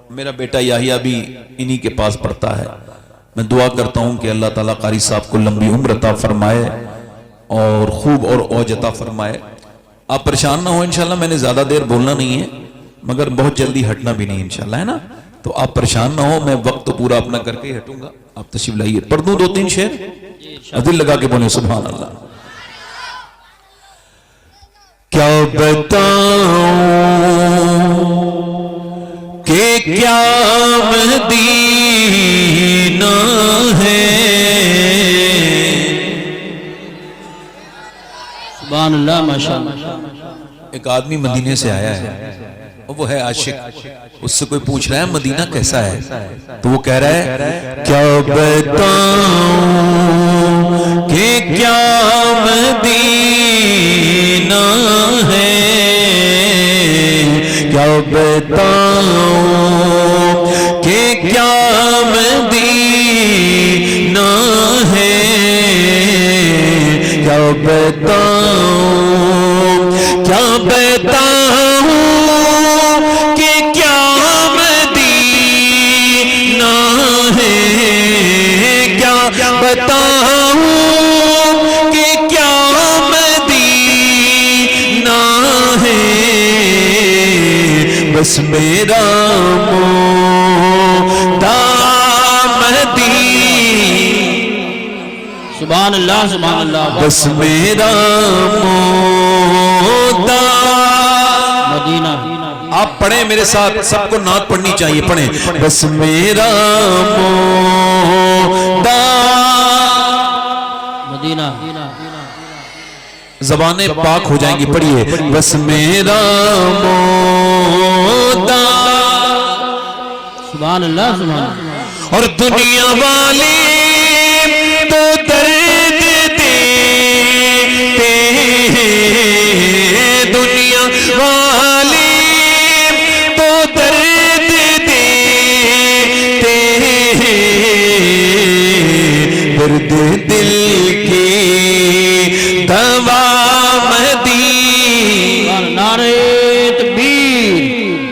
میرا بیٹا یحییٰ بھی انہی کے پاس پڑھتا ہے. میں دعا کرتا ہوں کہ اللہ تعالیٰ قاری صاحب کو لمبی عمر عطا فرمائے اور خوب اور اوج عطا فرمائے. آپ پریشان نہ ہو انشاءاللہ، میں نے زیادہ دیر بولنا نہیں ہے مگر بہت جلدی ہٹنا بھی نہیں انشاءاللہ، ہے نا؟ تو آپ پریشان نہ ہو، میں وقت تو پورا اپنا کر کے ہی ہٹوں گا. آپ تشریف لائیے. پڑھ دوں 2-3 شعر؟ دل لگا کے بولیں سبحان اللہ. کیا بتاؤں کہ کیا مدینہ ہے، سبحان اللہ ماشاءاللہ. ایک آدمی مدینے سے آیا ہے، وہ ہے عاشق. اس سے کوئی پوچھ رہا ہے مدینہ کیسا ہے، تو وہ کہہ رہا ہے کیا بتاؤں کہ کیا مدینہ ہے، کیا بتاؤں کہ کیا مدینہ ہے، کیا بتاؤں، کیا بتاؤں کہ کیا مدینہ ہے، کیا بتاؤں کہ کیا مدینہ ہے. بس میرا سبحان اللہ سبحان اللہ. بس میرا مدینہ. آپ پڑھیں میرے ساتھ، سب کو نعت پڑھنی چاہیے، پڑھیں. بس میرا مدینہ. زبانیں پاک ہو جائیں گی، پڑھیے. بس میرا سبحان اللہ سبحان اللہ. اور دنیا والی تو درد دیتے ہیں، دنیا والی تو درد دیتے ہیں، درد دل کی دوا مدینہ. نعرہ تکبیر،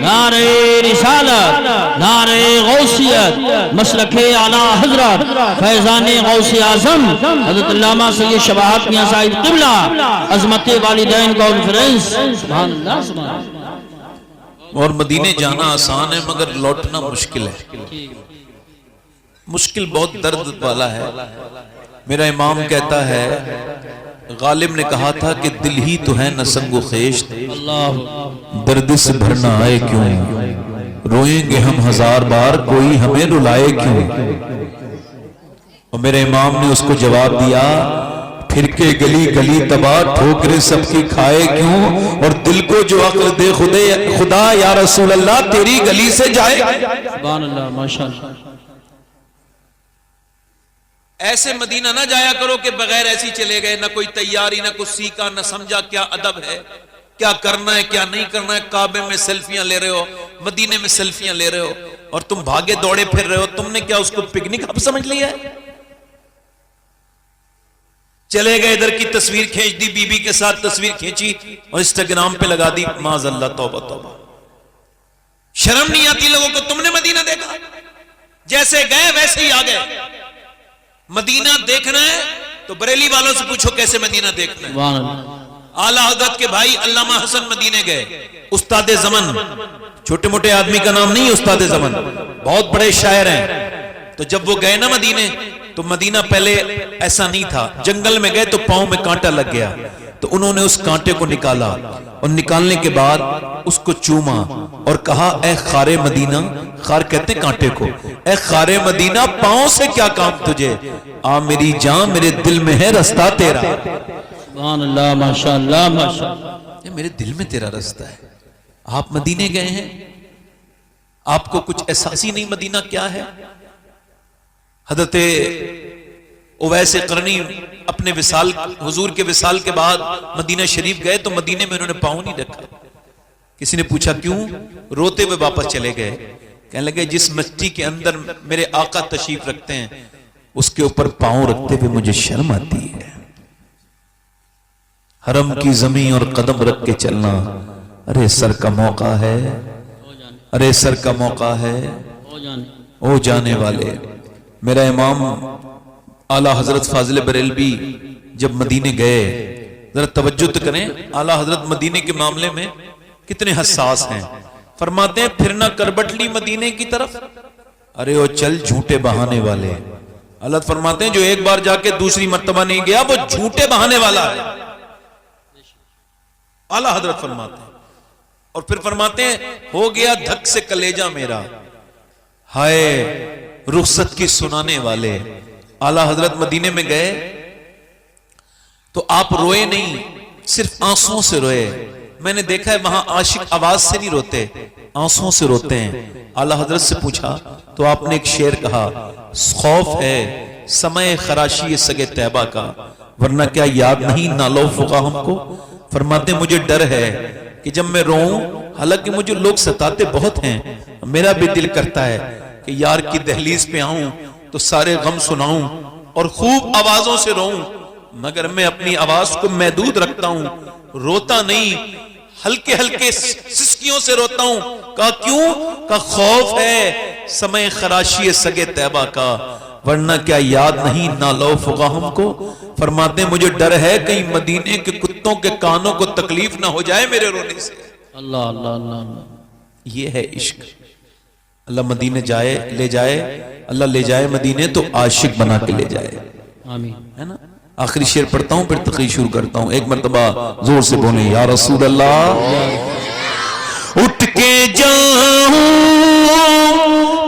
نعرہ رسالت، نعرہ غوثیت، مسلک اعلیٰ حضرت فیضان غوث اعظم حضرت علامہ سید شباہت میاں صاحب قبلہ، عظمت والدین کانفرنس. سبحان اللہ سبحان اللہ. اور مدینے جانا آسان ہے مگر لوٹنا مشکل ہے، مشکل بہت درد والا ہے. میرا امام کہتا ہے، غالب نے کہا تھا کہ دل ہی تو ہے نہ سنگ و خیشت، درد سے بھرنا آئے کیوں، روئیں گے ہم 1000 بار کوئی ہمیں رلائے کیوں. اور میرے امام نے اس کو جواب دیا، پھر کے گلی گلی تباہ ٹھوکریں سب کی کھائے کیوں، اور دل کو جو عقل دے خدا یا رسول اللہ تیری گلی سے جائے. سبحان اللہ ماشاءاللہ. ایسے مدینہ نہ جایا کرو کہ بغیر ایسی چلے گئے، نہ کوئی تیاری، نہ کچھ سیکھا، نہ سمجھا کیا ادب ہے، کیا کرنا ہے کیا نہیں کرنا ہے. کعبے میں سیلفیاں لے رہے ہو، مدینے میں سیلفیاں لے رہے ہو، اور تم بھاگے دوڑے پھر رہے ہو. تم نے کیا اس کو پکنک اب سمجھ لیا ہے؟ چلے گئے ادھر کی تصویر کھینچ دی، بی بی کے ساتھ تصویر کھینچی اور انسٹاگرام پہ لگا دی. معاذ اللہ، توبہ توبہ. شرم نہیں آتی لوگوں کو؟ تم نے مدینہ دیکھا؟ جیسے گئے ویسے ہی آ گئے. مدینہ دیکھنا ہے تو بریلی والوں سے پوچھو کیسے مدینہ دیکھنا ہے. اعلیٰ حضرت کے بھائی علامہ حسن مدینے گئے، استاد زمن، چھوٹے موٹے آدمی کا نام نہیں، استاد زمن، بہت بڑے شاعر ہیں. تو جب وہ گئے نا مدینے، تو مدینہ پہلے ایسا نہیں تھا. جنگل میں گئے تو پاؤں میں کانٹا لگ گیا، تو انہوں نے اس کانٹے کو نکالا، اور نکالنے کے بعد اس کو چوما اور کہا اے خار مدینہ، خار کہتے ہیں کانٹے کو، اے خار مدینہ پاؤں سے کیا کام تجھے، آ میری جان میرے دل میں ہے رستہ تیرا. سبحان اللہ ماشاءاللہ ماشاءاللہ. یہ میرے دل میں تیرا رستہ ہے. آپ مدینے گئے ہیں، آپ کو کچھ احساس ہی نہیں مدینہ کیا ہے. حضرت اویس قرنی اپنے وصال، حضور کے وصال کے بعد مدینہ شریف گئے تو مدینے میں انہوں نے پاؤں نہیں رکھا. کسی نے پوچھا کیوں؟ روتے ہوئے واپس چلے گئے. کہنے لگے جس مٹی کے اندر میرے آقا تشریف رکھتے ہیں اس کے اوپر پاؤں رکھتے ہوئے مجھے شرم آتی ہے. حرم کی زمین اور قدم رکھ کے چلنا، ارے سر کا موقع ہے، ارے سر کا موقع ہے او جانے والے. میرا امام اعلیٰ حضرت فاضل بریلوی جب مدینے گئے، ذرا توجہ کریں، اعلیٰ حضرت مدینے کے معاملے میں کتنے حساس ہیں. فرماتے ہیں پھرنا کربٹلی مدینے کی طرف، ارے وہ چل جھوٹے بہانے والے. اللہ فرماتے ہیں جو ایک بار جا کے دوسری مرتبہ نہیں گیا وہ جھوٹے بہانے والا ہے. اعلیٰ حضرت فرماتے ہیں. اور پھر فرماتے ہیں ہو گیا دھک سے کلیجہ میرا، ہائے رخصت کی سنانے والے. اعلیٰ حضرت مدینے میں گئے تو آپ روئے نہیں، صرف آنسوں سے روئے. میں نے دیکھا ہے وہاں عاشق آواز سے نہیں روتے، آنسوں سے روتے ہیں. اعلیٰ حضرت سے پوچھا تو آپ نے ایک شعر کہا، خوف ہے سمے خراشی سگے طیبہ کا، ورنہ کیا یاد نہیں نالو فقہ ہم کو. فرماتے مجھے ڈر ہے کہ جب میں روؤں، حالانکہ مجھے لوگ ستاتے بہت ہیں، میرا بھی دل کرتا ہے کہ یار کی دہلیز پہ آؤں تو سارے غم سناؤں اور خوب آوازوں سے روؤں، مگر میں اپنی آواز کو محدود رکھتا ہوں، روتا نہیں، ہلکے ہلکے سسکیوں سے روتا ہوں. کہا کیوں؟ کہا خوف ہے سمے خراشی سگے طیبہ کا، ورنہ کیا یاد نہیں نالو فقہ ہم کو. فرماتے ہیں مجھے ڈر ہے کہیں مدینے کے کتوں کے کانوں کو تکلیف نہ ہو جائے میرے رونے سے. اللہ اللہ اللہ، یہ ہے عشق. اللہ مدینے جائے لے جائے، اللہ لے جائے مدینے تو عاشق بنا کے لے جائے. آمین. ہے نا؟ آخری شعر پڑھتا ہوں پھر تقریر شروع کرتا ہوں. ایک مرتبہ زور سے بولیں یا رسول اللہ. اٹھ کے جاؤں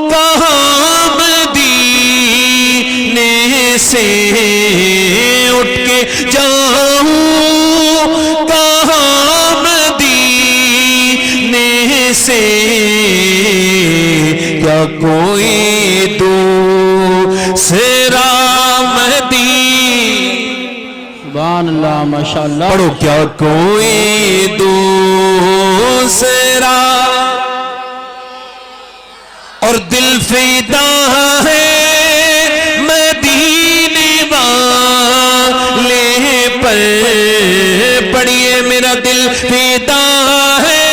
کہاں مدینے سے، اٹھ کے جاؤں کہاں مدینے سے، کیا کوئی دوسرا سبحان اللہ ماشاءاللہ. پڑھو کیا کوئی دوسرا اور دل فدا ہے مدینے والے پر. پڑھیے میرا دل فدا ہے،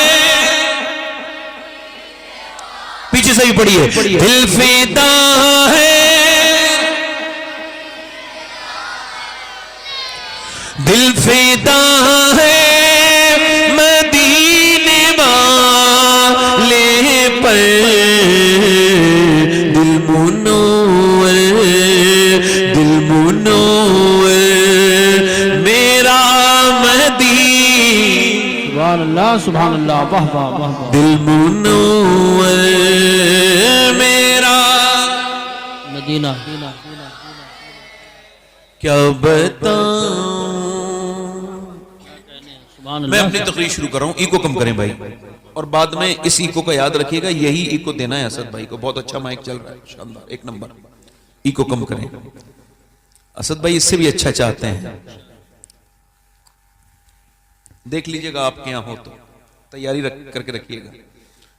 پیچھے سے بھی پڑھیے دل فدا ہے، دل فدا ہے مدینے والے پر. دل منور دل منور میرا مدینہ، سبحان اللہ سبحان اللہ، واہ واہ واہ. دل منور میرا مدینہ. کیا بتاؤں. میں اپنی تقریر شروع کر رہا ہوں. ایکو کم کریں بھائی، اور بعد میں اس ایکو کا یاد رکھیے گا، یہی ایکو دینا ہے اسد بھائی کو. بہت اچھا مائک چل رہا ہے، شاندار، ایک نمبر. ایکو کم کریں. اسد بھائی اس سے بھی اچھا چاہتے ہیں، دیکھ لیجئے گا آپ کے یہاں ہو تو تیاری کر کے رکھیے گا.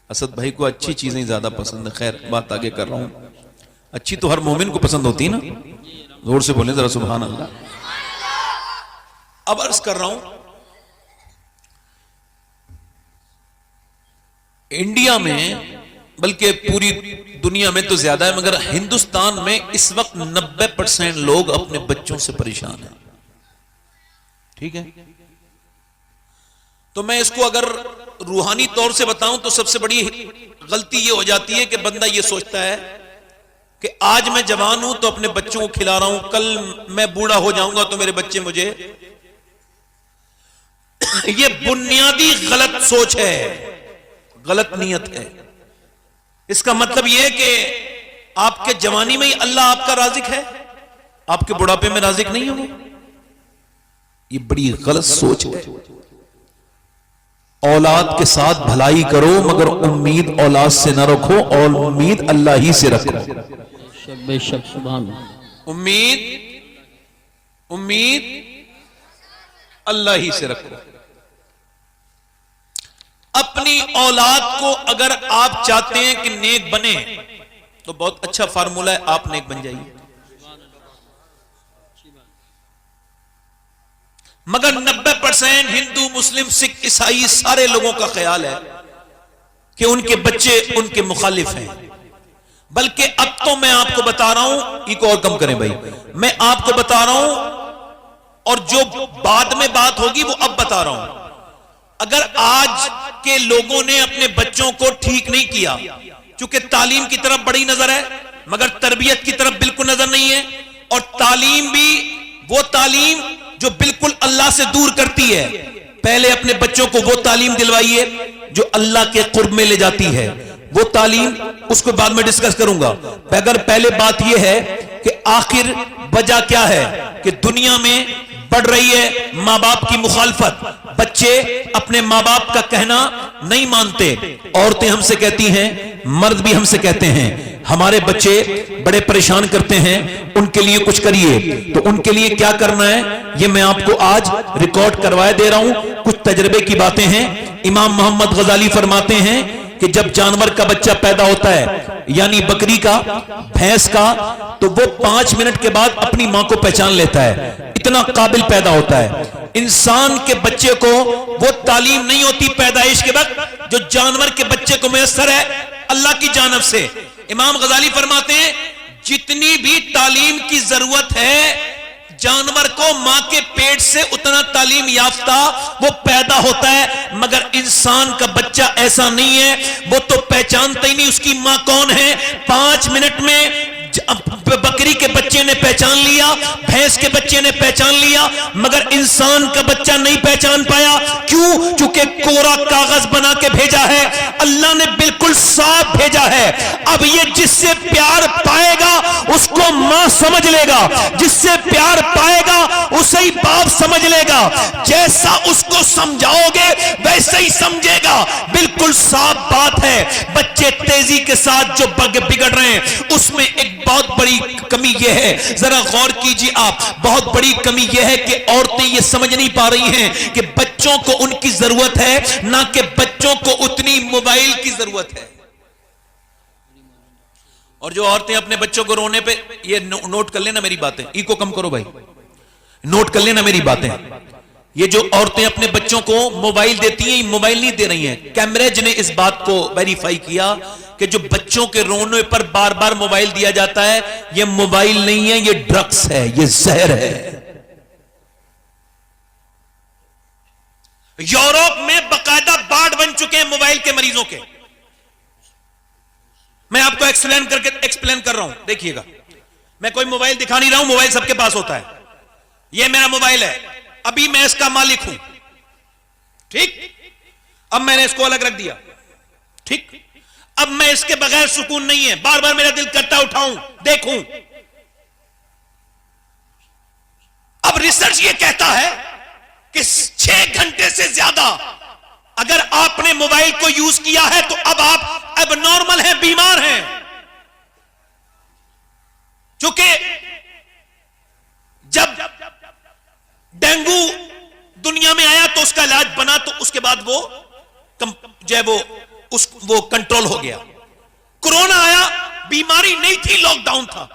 اسد بھائی کو اچھی چیزیں زیادہ پسند ہے. خیر بات آگے کر رہا ہوں. اچھی تو ہر مومن کو پسند ہوتی ہے نا. زور سے بولیں ذرا سبحان اللہ. اب عرض کر رہا ہوں انڈیا میں، بلکہ پوری دنیا میں تو زیادہ ہے، مگر ہندوستان میں اس وقت 90% لوگ اپنے بچوں سے پریشان ہیں. ٹھیک ہے؟ تو میں اس کو اگر روحانی طور سے بتاؤں تو سب سے بڑی غلطی یہ ہو جاتی ہے کہ بندہ یہ سوچتا ہے کہ آج میں جوان ہوں تو اپنے بچوں کو کھلا رہا ہوں، کل میں بوڑھا ہو جاؤں گا تو میرے بچے مجھے. یہ بنیادی غلط سوچ ہے، غلط نیت ہے. اس کا مطلب یہ ہے کہ آپ کے جوانی میں ہی اللہ آپ کا رازق ہے، آپ کے بڑھاپے میں رازق نہیں ہوگا. یہ بڑی غلط سوچ ہے. اولاد کے ساتھ بھلائی کرو مگر امید اولاد سے نہ رکھو، اور امید اللہ ہی سے رکھو. بے شک سبحان اللہ. امید اللہ ہی سے رکھو. اپنی اولاد کو اگر آپ چاہتے ہیں کہ نیک بنے تو بہت اچھا فارمولہ ہے، آپ نیک بن جائیے. مگر 90% ہندو مسلم سکھ عیسائی سارے لوگوں کا خیال ہے کہ ان کے بچے ان کے مخالف ہیں، بلکہ اب تو میں آپ کو بتا رہا ہوں، یہ کو اور کم کریں بھائی، میں آپ کو بتا رہا ہوں اور جو بعد میں بات ہوگی وہ اب بتا رہا ہوں. اگر آج کے لوگوں نے اپنے بچوں کو ٹھیک نہیں کیا، چونکہ تعلیم کی طرف بڑی نظر ہے مگر تربیت کی طرف بالکل نظر نہیں ہے، اور تعلیم بھی وہ تعلیم جو بالکل اللہ سے دور کرتی ہے. پہلے اپنے بچوں کو وہ تعلیم دلوائیے جو اللہ کے قرب میں لے جاتی ہے. وہ تعلیم اس کو بعد میں ڈسکس کروں گا. اگر پہلے بات یہ ہے کہ آخر وجہ کیا ہے کہ دنیا میں بڑھ رہی ہے ماں باپ کی مخالفت، بچے اپنے ماں باپ کا کہنا نہیں مانتے، عورتیں ہم سے کہتی ہیں، مرد بھی ہم سے کہتے ہیں ہمارے بچے بڑے پریشان کرتے ہیں، ان کے لیے کچھ کریے. تو ان کے لیے کیا کرنا ہے یہ میں آپ کو آج ریکارڈ کروائے دے رہا ہوں. کچھ تجربے کی باتیں ہیں. امام محمد غزالی فرماتے ہیں کہ جب جانور کا بچہ پیدا ہوتا ہے، یعنی بکری کا، بھینس کا، تو وہ 5 منٹ کے بعد اپنی ماں کو پہچان لیتا ہے، اتنا قابل پیدا ہوتا ہے. انسان کے بچے کو وہ تعلیم نہیں ہوتی پیدائش کے وقت جو جانور کے بچے کو میسر ہے اللہ کی جانب سے. امام غزالی فرماتے ہیں جتنی بھی تعلیم کی ضرورت ہے جانور کو ماں کے پیٹ سے اتنا تعلیم یافتہ وہ پیدا ہوتا ہے، مگر انسان کا بچہ ایسا نہیں ہے، وہ تو پہچانتا ہی نہیں اس کی ماں کون ہے. 5 منٹ میں بکری کے بچے نے پہچان لیا، بھینس کے بچے نے پہچان لیا، مگر انسان کا بچہ نہیں پہچان پایا. کیوں؟ چونکہ کورا کاغذ بنا کے بھیجا ہے، اللہ نے بالکل صاف بھیجا ہے. اب یہ جس سے پیار پائے گا اس کو ماں سمجھ لے گا، جس سے پیار پائے گا اسے ہی باپ سمجھ لے گا. جیسا اس کو سمجھاؤ گے ویسے ہی سمجھے گا. بالکل صاف بات ہے. بچے تیزی کے ساتھ جو بگڑ رہے ہیں اس میں ایک بہت بڑی کمی یہ ہے، ذرا غور کیجئے آپ، بہت بڑی کمی یہ ہے کہ عورتیں یہ سمجھ نہیں پا رہی ہیں کہ بچوں کو ان کی ضرورت ہے، نہ کہ بچوں کو اتنی موبائل کی ضرورت ہے. اور جو عورتیں اپنے بچوں کو رونے پہ، یہ نوٹ کر لینا میری باتیں، ای کو کم کرو بھائی، نوٹ کر لینا میری باتیں. یہ جو عورتیں اپنے بچوں کو موبائل دیتی ہیں، موبائل نہیں دے رہی ہیں. کیمبرج نے اس بات کو ویریفائی کیا کہ جو بچوں کے رونے پر بار بار موبائل دیا جاتا ہے یہ موبائل نہیں ہے، یہ ڈرگس ہے، یہ زہر ہے. یورپ میں باقاعدہ بارڈ بن چکے ہیں موبائل کے مریضوں کے. میں آپ کو ایکسپلین کر رہا ہوں، دیکھیے گا. میں کوئی موبائل دکھا نہیں رہا ہوں، موبائل سب کے پاس ہوتا ہے. یہ میرا موبائل ہے، ابھی میں اس کا مالک ہوں، ٹھیک. اب میں نے اس کو الگ رکھ دیا، ٹھیک. اب میں اس کے بغیر سکون نہیں ہے، بار بار میرا دل کرتا اٹھاؤں دیکھوں. اب ریسرچ یہ کہتا ہے کہ 6 گھنٹے سے زیادہ اگر آپ نے موبائل کو یوز کیا ہے تو اب آپ اب نارمل ہیں، بیمار ہیں. چونکہ جب ڈینگو دنیا میں آیا تو اس کا علاج بنا، تو اس کے بعد وہ جو ہے وہ کنٹرول ہو گیا. کورونا آیا، بیماری نہیں تھی، لاک ڈاؤن تھا.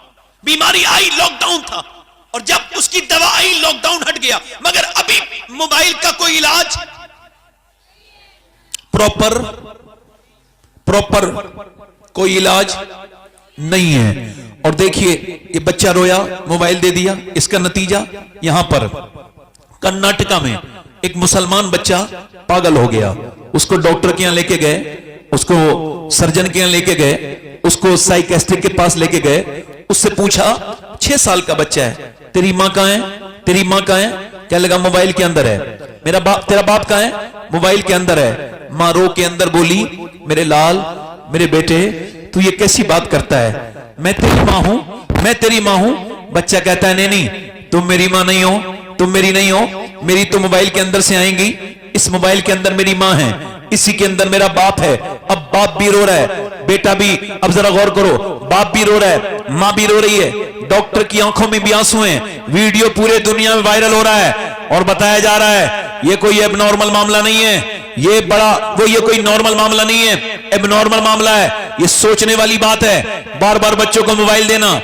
بیماری آئی، لاک ڈاؤن تھا، اور جب اس کی دوا آئی لاک ڈاؤن ہٹ گیا. مگر ابھی موبائل کا کوئی علاج پراپر کوئی علاج نہیں ہے. اور دیکھیے یہ بچہ رویا، موبائل دے دیا، اس کا نتیجہ یہاں پر کرناٹکا میں ایک مسلمان بچہ پاگل ہو گیا. اس کو ڈاکٹر کے یہاں لے کے گئے، اس کو سرجن کے یہاں لے کے گئے، اس کو سائیکسٹرک کے پاس لے کے گئے. اس سے پوچھا 6 سال کا بچہ ہے، تیری ماں کہاں ہے؟ تیری ماں کہاں ہے؟ کہنے لگا موبائل کے اندر ہے. تیرا باپ کہاں ہے؟ موبائل کے اندر ہے. ماں رو کے اندر بولی میرے لال، میرے بیٹے، تو یہ کیسی بات کرتا ہے؟ میں تیری ماں ہوں، میں تیری ماں ہوں. بچہ کہتا ہے نہیں تم میری ماں نہیں ہو، تم میری نہیں ہو، میری تو موبائل کے اندر سے آئیں گی. اس موبائل کے اندر میری ماں ہے، اسی کے اندر میرا باپ ہے. اب باپ بھی رو رہا ہے، بیٹا بھی. اب ذرا غور کرو، باپ بھی رو رہا ہے، ماں بھی رو رہی ہے، ڈاکٹر کی آنکھوں میں بھی آنسو ہیں. ویڈیو پورے دنیا میں وائرل ہو رہا ہے اور بتایا جا رہا ہے یہ کوئی اب نارمل معاملہ نہیں ہے، یہ کوئی نارمل معاملہ نہیں ہے، اب نارمل معاملہ ہے. یہ سوچنے والی بات ہے. بار بار بچوں کو موبائل دینا.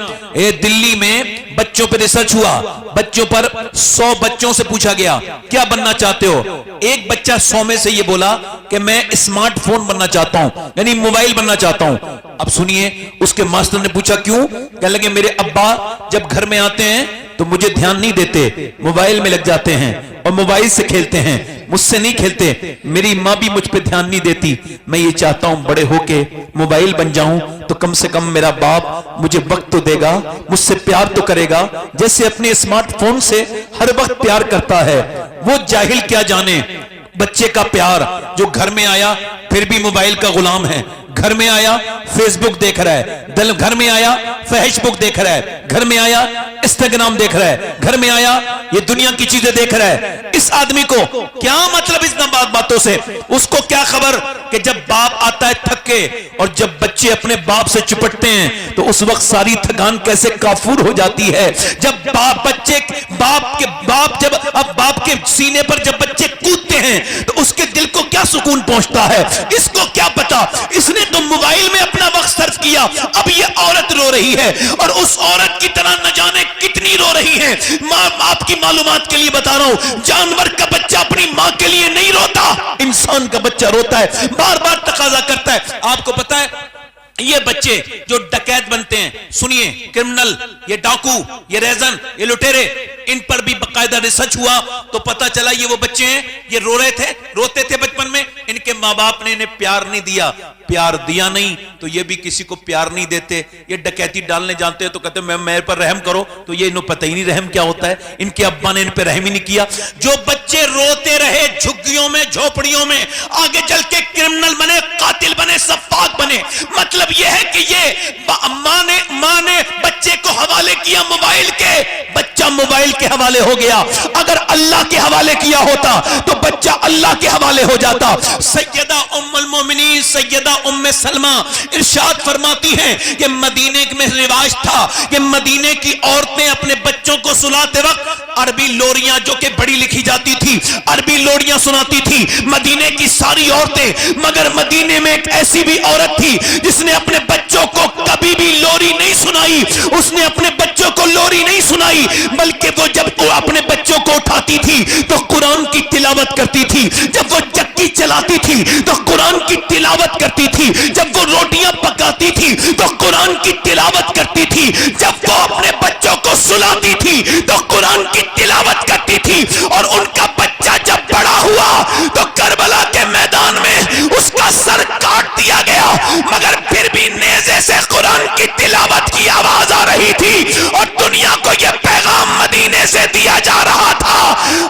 دلی میں بچوں پر ریسرچ ہوا, بچوں پر 100 بچوں سے پوچھا گیا کیا بننا چاہتے ہو. ایک بچہ 100 میں سے یہ بولا کہ میں اسمارٹ فون بننا چاہتا ہوں, یعنی موبائل بننا چاہتا ہوں. اب سنیے, اس کے ماسٹر نے پوچھا کیوں؟ کہنے لگے میرے ابا جب گھر میں آتے ہیں تو مجھے دھیان نہیں دیتے, موبائل میں لگ جاتے ہیں اور موبائل سے کھیلتے ہیں, مجھ سے نہیں کھیلتے. میری ماں بھی مجھ پہ دھیان نہیں دیتی. میں یہ چاہتا ہوں بڑے ہو کے موبائل بن جاؤں تو کم سے کم میرا باپ مجھے وقت تو دے گا, مجھ سے پیار تو کرے گا جیسے اپنے اسمارٹ فون سے ہر وقت پیار کرتا ہے. وہ جاہل کیا جانے بچے کا پیار جو گھر میں آیا پھر بھی موبائل کا غلام ہے. گھر میں آیا فیس بک دیکھ رہا ہے, گھر میں آیا فحش بک دیکھ رہا ہے, گھر میں آیا انسٹاگرام دیکھ رہا ہے, گھر میں آیا یہ دنیا کی چیزیں دیکھ رہا ہے. اس آدمی کو کیا مطلب اس باتوں سے؟ اس کو کیا خبر کہ جب باپ آتا ہے تھک کے اور جب بچے اپنے باپ سے چپٹتے ہیں تو اس وقت ساری تھکان کیسے کافور ہو جاتی ہے. جب باپ کے سینے پر جب بچے کودتے ہیں تو اس کے دل کو کیا سکون پہنچتا ہے. اس کو کیا پتا, اس نے تو موبائل میں اپنا وقت صرف کیا. اب یہ عورت رو رہی ہے اور اس عورت کی طرح نہ جانے کتنی رو رہی ہے. آپ کی معلومات کے لیے بتا رہا ہوں, جانور کا بچہ اپنی ماں کے لیے نہیں روتا, انسان کا بچہ روتا ہے, بار بار تقاضا کرتا ہے. آپ کو پتا ہے یہ بچے جو ڈکیت بنتے ہیں, سنیے, کرمنل, یہ ڈاکو, یہ ریزن, یہ لٹیرے, ان پر بھی باقاعدہ ریسرچ ہوا تو پتا چلا یہ وہ بچے ہیں یہ روتے تھے بچپن میں, ان کے ماں باپ نے انہیں پیار نہیں دیا. پیار دیا نہیں تو یہ بھی کسی کو پیار نہیں دیتے. یہ ڈکیتی ڈالنے جانتے ہیں تو کہتے ہیں میرے پر رحم کرو, تو یہ انہیں پتہ ہی نہیں رحم کیا ہوتا ہے. ان کے ابا نے ان پہ رحم ہی نہیں کیا. جو بچے روتے رہے جھگیوں میں جھوپڑیوں میں, آگے چل کے کرمنل بنے, قاتل بنے, سفاک بنے. مطلب یہ ہے کہ یہ ماں نے بچے کو حوالے کیا موبائل کے, بچہ موبائل کے حوالے ہو گیا. اگر اللہ کے حوالے کیا ہوتا تو بچہ اللہ کے حوالے ہو جاتا. سیدہ ام المومنین سیدہ ام سلمہ ارشاد فرماتی ہیں کہ مدینے میں رواج تھا کہ مدینے کی عورتیں اپنے بچوں کو سلاتے وقت عربی لوریاں, جو کہ بڑی لکھی جاتی تھی, عربی لوریاں سناتی تھی مدینے کی ساری عورتیں. مگر مدینے میں ایک ایسی بھی عورت تھی جس نے اپنے بچوں کو کبھی بھی لوری نہیں سنائی. اس نے اپنے بچوں کو لوری نہیں سنائی, بلکہ وہ جب وہ اپنے بچوں کو اٹھاتی تھی تو قرآن کی تلاوت کرتی تھی. جب وہ چکی چلاتی تھی تو قرآن کی تلاوت کرتی تھی. جب وہ روٹیاں پکاتی تھی تو قرآن کی تلاوت کرتی تھی. جب وہ اپنے بچوں کو سلاتی تھی تو قرآن کی تلاوت کرتی تھی. اور ان کا بچہ جب بڑا ہوا تو کربلا کے میدان میں اس کا سر کاٹ دیا گیا, مگر پھر بھی نیزے سے قرآن کی تلاوت کی آواز آ رہی تھی. اور دنیا کو یہ پیغام مدینے سے دیا جا رہا تھا,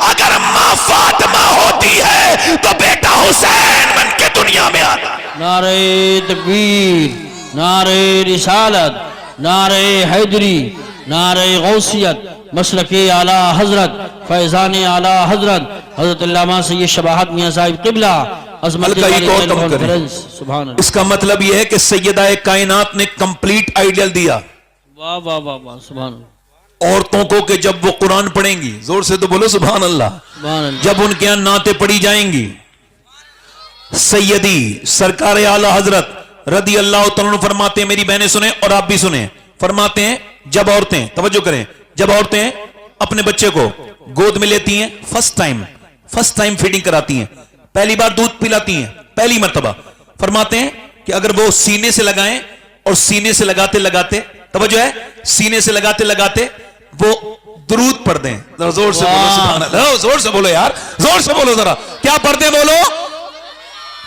اگر ماں فاطمہ ہوتی ہے تو بیٹا حسین بن کے دنیا میں آتا. نعرہ تکبیر, نعرہ رسالت, نعرہ حیدری, نعرہ غوثیت, مسلک اعلی حضرت, فیضان اعلی حضرت حضرت علامہ سید شباہت میاں صاحب قبلہ عظمت کانفرنس. سبحان اللہ. اس کا مطلب یہ ہے کہ سیدہ کائنات نے کمپلیٹ آئیڈیل دیا واہ واہ واہ واہ, سبحان اللہ. عورتوں کو کہ جب وہ قرآن پڑھیں گی, زور سے تو بولو سبحان اللہ, سبحان اللہ. جب ان کے یہاں نعتیں پڑھی جائیں گی, سیدی سرکار اعلی حضرت رضی اللہ تعالیٰ عنہ فرماتے ہیں, میری بہنیں سنیں اور آپ بھی سنیں, فرماتے ہیں جب عورتیں, توجہ کریں, جب عورتیں اپنے بچے کو گود میں لیتی ہیں, فرسٹ ٹائم فیڈنگ کراتی ہیں, پہلی بار دودھ پلاتی ہیں, پہلی مرتبہ, فرماتے ہیں کہ اگر وہ سینے سے لگائیں اور سینے سے لگاتے لگاتے, توجہ ہے, سینے سے لگاتے لگاتے وہ درود پڑھ دیں. زور سے بولو سبحان اللہ, زور سے بولو یار, زور سے بولو ذرا, کیا پڑھ دیں بولو,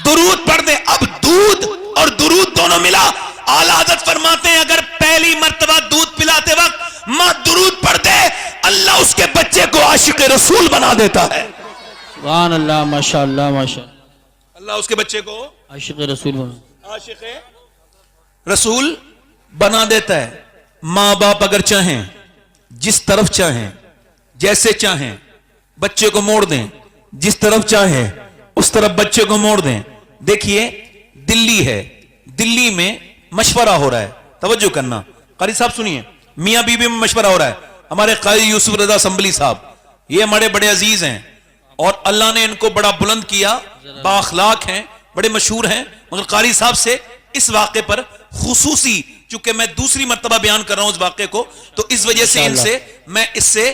درود پڑھ دیں. اب دودھ اور درود دونوں ملا. اعلی حضرت فرماتے ہیں اگر پہلی مرتبہ دودھ پلاتے وقت ماں درود پڑھ دے, اللہ اس کے بچے کو عاشق رسول بنا دیتا ہے. سبحان اللہ, ماشاءاللہ ماشاءاللہ. اللہ اس کے بچے کو عاشق رسول بنا, عاشق رسول بنا دیتا ہے. ماں باپ اگر چاہیں, جس طرف چاہیں, جیسے چاہیں, بچے کو موڑ دیں, جس طرف چاہیں اس طرف بچے کو موڑ دیں. دیکھیے دلی ہے, دلی میں مشورہ ہو رہا ہے, توجہ کرنا, قاری صاحب سنیے, میاں بیوی میں مشورہ ہو رہا ہے. ہمارے قاری یوسف رضا اسمبلی صاحب یہ ہمارے بڑے عزیز ہیں اور اللہ نے ان کو بڑا بلند کیا, با اخلاق ہیں, بڑے مشہور ہیں, مگر قاری صاحب سے اس واقعے پر خصوصی، چونکہ میں دوسری مرتبہ بیان کر رہا ہوں اس واقعے کو، تو اس وجہ سے میں اس سے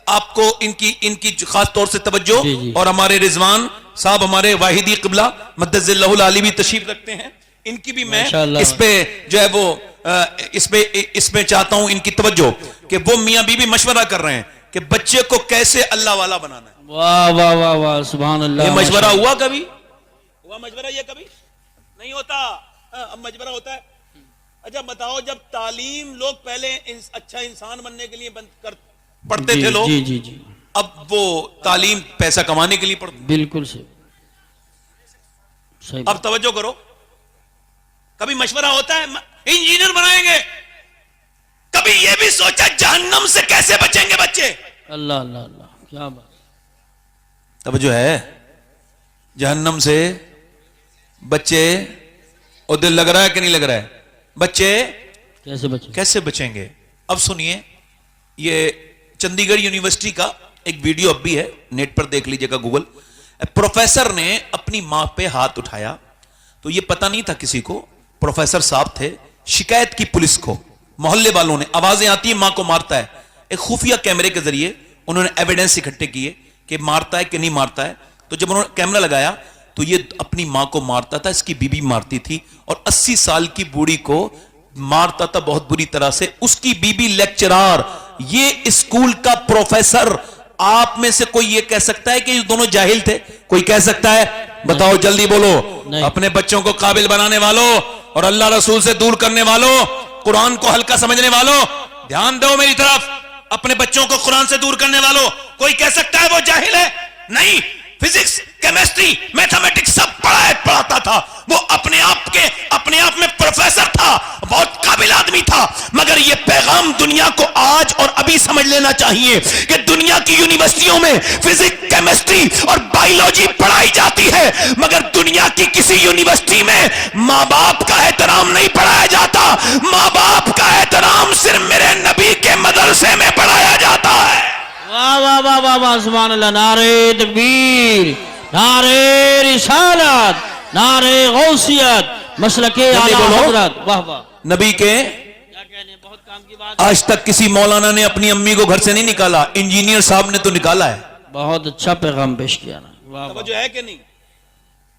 آپ کو ان کی خاص طور سے توجہ، اور ہمارے رضوان صاحب ہمارے واحدی قبلہ مدد اللہ العالی بھی تشریف رکھتے ہیں، ان کی بھی میں اس پہ جو ہے وہ اس پہ چاہتا ہوں ان کی توجہ، کہ وہ میاں بیوی مشورہ کر رہے ہیں کہ بچے کو کیسے اللہ والا بنانا ہے۔ واہ واہ واہ واہ، سبحان اللہ۔ یہ مشورہ ہوا کبھی؟ ہوا مشورہ یہ کبھی نہیں ہوتا، اب مشورہ ہوتا ہے۔ اچھا بتاؤ، جب تعلیم لوگ پہلے اچھا انسان بننے کے لیے پڑھتے تھے لوگ، جی جی جی، اب وہ تعلیم پیسہ کمانے کے لیے پڑھتے، بالکل صحیح۔ اب توجہ کرو، کبھی مشورہ ہوتا ہے انجینئر بنائیں گے، کبھی یہ بھی سوچا جہنم سے کیسے بچیں گے بچے۔ اللہ اللہ اللہ، کیا بات۔ توجہ ہے، جہنم سے بچے، اور دل لگ رہا ہے کہ نہیں لگ رہا ہے؟ بچے کیسے بچیں گے؟ اب سنیے، یہ چندی گڑھ یونیورسٹی کا ایک ویڈیو اب بھی ہے، نیٹ پر دیکھ لیجئے گا، گوگل۔ پروفیسر نے اپنی ماں پہ ہاتھ اٹھایا تو یہ پتہ نہیں تھا کسی کو، پروفیسر صاحب تھے، شکایت کی پولیس کو، محلے والوں نے، آوازیں آتی ہیں ماں کو مارتا ہے، ایک خفیہ کیمرے کے ذریعے انہوں نے ایویڈنس اکٹھے کیے کہ مارتا ہے کہ نہیں مارتا ہے، تو جب انہوں نے کیمرہ لگایا تو یہ اپنی ماں کو مارتا تھا، اس کی بیوی مارتی تھی، اور 80 سال کی بوڑھی کو مارتا تھا بہت بری طرح سے، اس کی بیوی لیکچرار، یہ اسکول کا پروفیسر۔ آپ میں سے کوئی یہ کہہ سکتا ہے کہ یہ دونوں جاہل تھے؟ کوئی کہہ سکتا ہے؟ بتاؤ جلدی بولو۔ اپنے بچوں کو قابل بنانے والوں اور اللہ رسول سے دور کرنے والوں، قرآن کو ہلکا سمجھنے والوں، دھیان دو میری طرف، اپنے بچوں کو قرآن سے دور کرنے والوں، کوئی کہہ سکتا ہے وہ جاہل ہے؟ نہیں، فزکس، کیمسٹری، میتھمیٹکس سب پڑھاتا تھا، وہ اپنے آپ میں پروفیسر تھا، بہت قابل آدمی تھا، مگر یہ پیغام دنیا کو آج اور ابھی سمجھ لینا چاہیے کہ دنیا کی یونیورسٹیوں میں فزکس، کیمسٹری اور بائیولوجی پڑھائی جاتی ہے، مگر دنیا کی کسی یونیورسٹی میں ماں باپ کا احترام نہیں پڑھایا جاتا، ماں باپ کا احترام صرف میرے نبی کے مدرسے میں پڑھایا جاتا ہے۔ واہ واہ واہ واہ واہ، سبحان اللہ، نعرہ تکبیر، نعرہ رسالت، نعرہ غوثیت، مسلک اعلی حضرت، واہ واہ۔ نبی کے کیا کہنے، بہت کام کی بات۔ آج تک کسی مولانا نے اپنی امی کو گھر سے نہیں نکالا، انجینئر صاحب نے تو نکالا ہے۔ بہت اچھا پیغام پیش کیا نا، واہ واہ۔ توجہ ہے کہ نہیں؟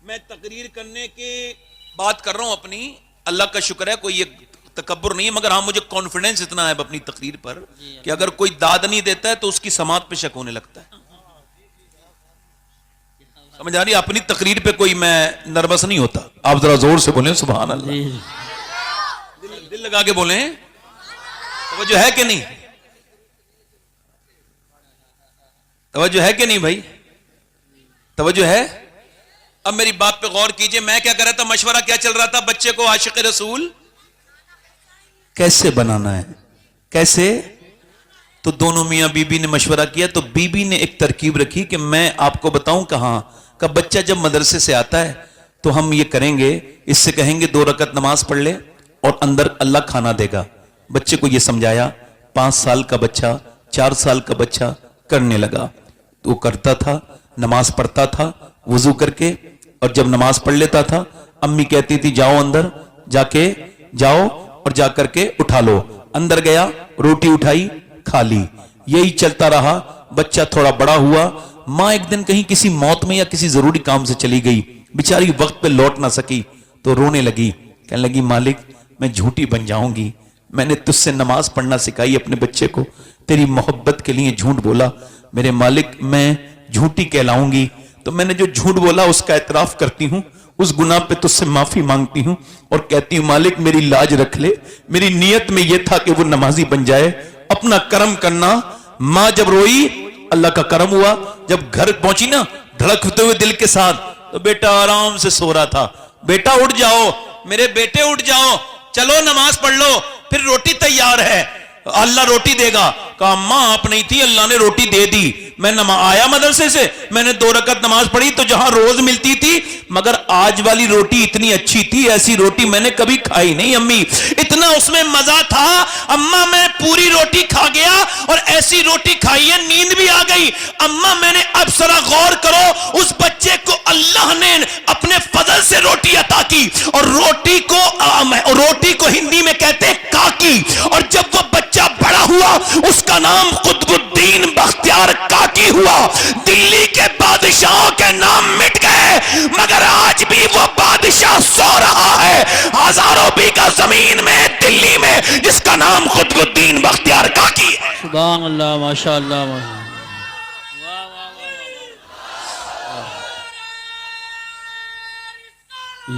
میں تقریر کرنے کی بات کر رہا ہوں اپنی، اللہ کا شکر ہے کوئی یہ تکبر نہیں ہے، مگر ہاں مجھے کانفیڈنس اتنا ہے اپنی تقریر پر کہ اگر کوئی داد نہیں دیتا ہے تو اس کی سماعت پہ شک ہونے لگتا ہے۔ سمجھ آ رہی ہے؟ اپنی تقریر پہ کوئی میں نروس نہیں ہوتا۔ آپ ذرا زور سے بولیں سبحان اللہ، دل لگا کے بولیں۔ توجہ ہے کہ نہیں؟ توجہ ہے کہ نہیں بھائی؟ توجہ ہے؟ اب میری بات پہ غور کیجئے، میں کیا کر رہا تھا، مشورہ کیا چل رہا تھا، بچے کو عاشق رسول کیسے بنانا ہے، کیسے؟ تو دونوں میاں بی بی نے مشورہ کیا، تو بی بی نے ایک ترکیب رکھی کہ میں آپ کو بتاؤں کہاں کہ بچہ جب مدرسے سے آتا ہے تو ہم یہ کریں گے، اس سے کہیں گے 2 رکعت نماز پڑھ لے اور اندر اللہ کھانا دے گا۔ بچے کو یہ سمجھایا، 5 سال کا بچہ، 4 سال کا بچہ کرنے لگا، تو وہ کرتا تھا، نماز پڑھتا تھا وضو کر کے، اور جب نماز پڑھ لیتا تھا امی کہتی تھی جاؤ اندر، جاؤ اور جا کر کے اٹھا لو، اندر گیا، روٹی اٹھائی، کھا لی، یہی چلتا رہا۔ بچہ تھوڑا بڑا ہوا، ماں ایک دن کہیں کسی موت میں یا کسی ضروری کام سے چلی گئی، بیچاری وقت پہ لوٹ نہ سکی، تو رونے لگی، کہنے لگی مالک میں جھوٹی بن جاؤں گی، میں نے تجھ سے نماز پڑھنا سکھائی اپنے بچے کو، تیری محبت کے لیے جھوٹ بولا، میرے مالک میں جھوٹی کہلاؤں گی، تو میں نے جو جھوٹ بولا اس کا اعتراف کرتی ہوں، اس گناہ پہ تجھ سے معافی مانگتی ہوں، اور کہتی ہوں مالک میری لاج رکھ لے، میری نیت میں یہ تھا کہ وہ نمازی بن جائے، اپنا کرم کرنا۔ ماں جب روئی اللہ کا کرم ہوا، جب گھر پہنچی نا دھڑکتے ہوئے دل کے ساتھ، تو بیٹا آرام سے سو رہا تھا، بیٹا اٹھ جاؤ میرے بیٹے اٹھ جاؤ، چلو نماز پڑھ لو، پھر روٹی تیار ہے، اللہ روٹی دے گا۔ کہا ماں آپ نہیں تھی، اللہ نے روٹی دے دی، میں آیا مدرسے سے، میں نے 2 رکعت نماز پڑھی تو جہاں روز ملتی تھی، مگر آج والی روٹی اتنی اچھی تھی، ایسی روٹی میں نے کبھی کھائی نہیں امی، اتنا اس میں مزہ تھا، اماں میں پوری روٹی کھا گیا اور ایسی روٹی کھائی ہے نیند بھی آ گئی۔ اماں میں نے اب ذرا غور کرو، اس بچے کو اللہ نے اپنے فضل سے روٹی عطا کی، اور روٹی کو ہندی میں کہتے ہیں کاکی، اور جب وہ بچہ بڑا ہوا اس کا نام قطب الدین بختیار کاکی ہوا۔ دلی کے بادشاہوں کے نام مٹ گئے مگر آج بھی وہ بادشاہ سو رہا ہے ہزاروں بیگھہ زمین میں دلی میں، جس کا نام قطب الدین بختیار کاکی ہے۔ سبحان اللہ، ماشاء اللہ،